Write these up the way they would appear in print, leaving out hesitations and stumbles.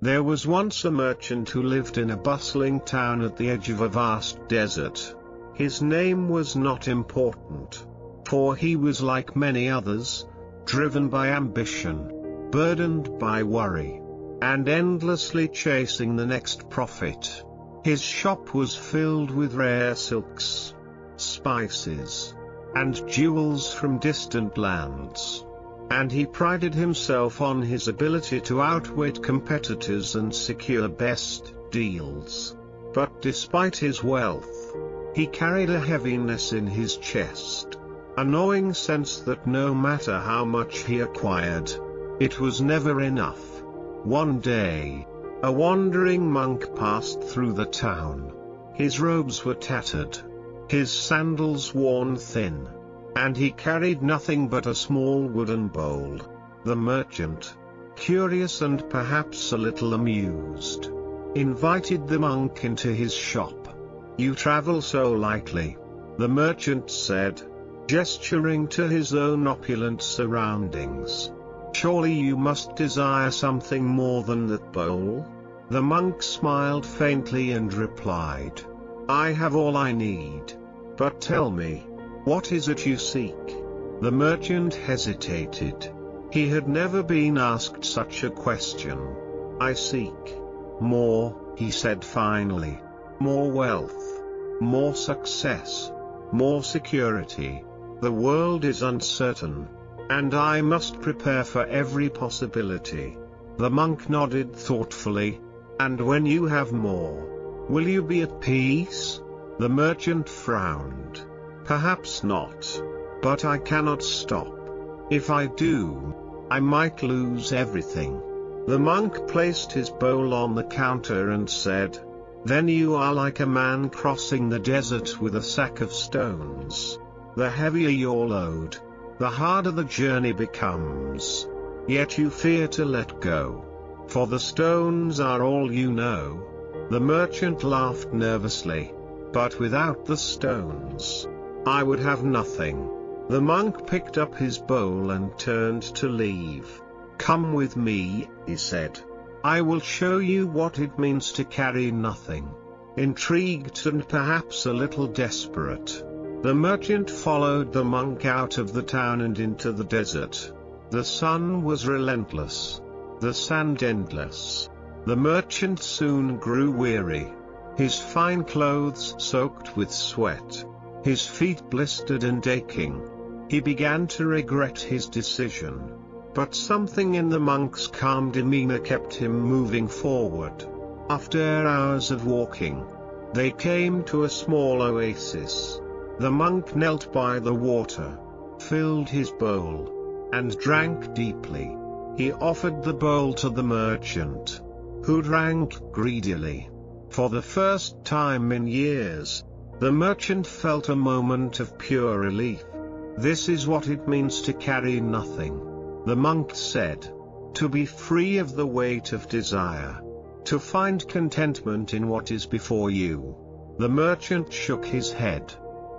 There was once a merchant who lived in a bustling town at the edge of a vast desert. His name was not important, for he was like many others, driven by ambition, burdened by worry, and endlessly chasing the next profit. His shop was filled with rare silks, spices, and jewels from distant lands. And he prided himself on his ability to outwit competitors and secure best deals. But despite his wealth, he carried a heaviness in his chest, a gnawing sense that no matter how much he acquired, it was never enough. One day, a wandering monk passed through the town. His robes were tattered, his sandals worn thin, and he carried nothing but a small wooden bowl. The merchant, curious and perhaps a little amused, invited the monk into his shop. "You travel so lightly," the merchant said, gesturing to his own opulent surroundings. "Surely you must desire something more than that bowl?" The monk smiled faintly and replied, "I have all I need. But tell me, what is it you seek?" The merchant hesitated. He had never been asked such a question. "I seek more," he said finally. "More wealth, more success, more security. The world is uncertain, and I must prepare for every possibility." The monk nodded thoughtfully. "And when you have more, will you be at peace?" The merchant frowned. "Perhaps not. But I cannot stop. If I do, I might lose everything." The monk placed his bowl on the counter and said, "Then you are like a man crossing the desert with a sack of stones. The heavier your load, the harder the journey becomes. Yet you fear to let go, for the stones are all you know." The merchant laughed nervously. "But without the stones, I would have nothing." The monk picked up his bowl and turned to leave. "Come with me," he said. "I will show you what it means to carry nothing." Intrigued and perhaps a little desperate, the merchant followed the monk out of the town and into the desert. The sun was relentless, the sand endless. The merchant soon grew weary. His fine clothes soaked with sweat, his feet blistered and aching. He began to regret his decision. But something in the monk's calm demeanor kept him moving forward. After hours of walking, they came to a small oasis. The monk knelt by the water, filled his bowl, and drank deeply. He offered the bowl to the merchant, who drank greedily. For the first time in years, the merchant felt a moment of pure relief. "This is what it means to carry nothing," the monk said. "To be free of the weight of desire. To find contentment in what is before you." The merchant shook his head.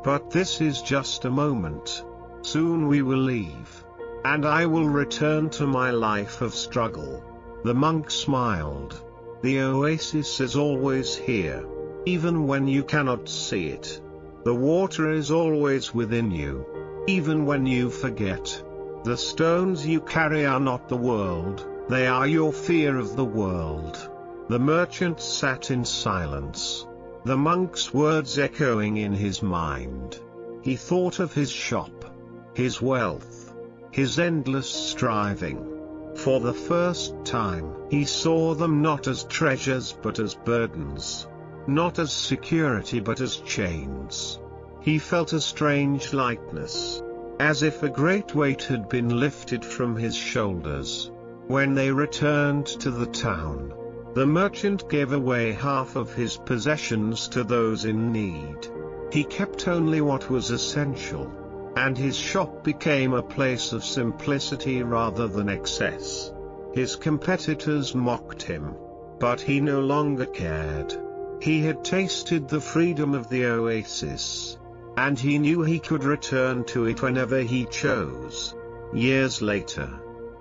"But this is just a moment. Soon we will leave, and I will return to my life of struggle." The monk smiled. "The oasis is always here, even when you cannot see it. The water is always within you, even when you forget. The stones you carry are not the world, they are your fear of the world." The merchant sat in silence, the monk's words echoing in his mind. He thought of his shop, his wealth, his endless striving. For the first time, he saw them not as treasures but as burdens, not as security but as chains. He felt a strange lightness, as if a great weight had been lifted from his shoulders. When they returned to the town, the merchant gave away half of his possessions to those in need. He kept only what was essential, and his shop became a place of simplicity rather than excess. His competitors mocked him, but he no longer cared. He had tasted the freedom of the oasis, and he knew he could return to it whenever he chose. Years later,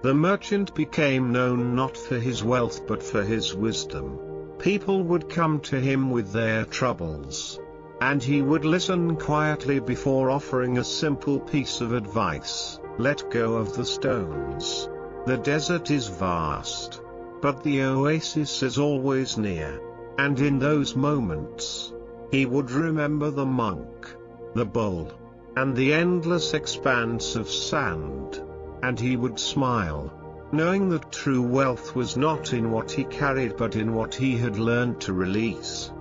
The merchant became known not for his wealth but for his wisdom. People would come to him with their troubles, and he would listen quietly before offering a simple piece of advice: let go of the stones. The desert is vast, but the oasis is always near. And in those moments, he would remember the monk, the bowl, and the endless expanse of sand. And he would smile, knowing that true wealth was not in what he carried but in what he had learned to release.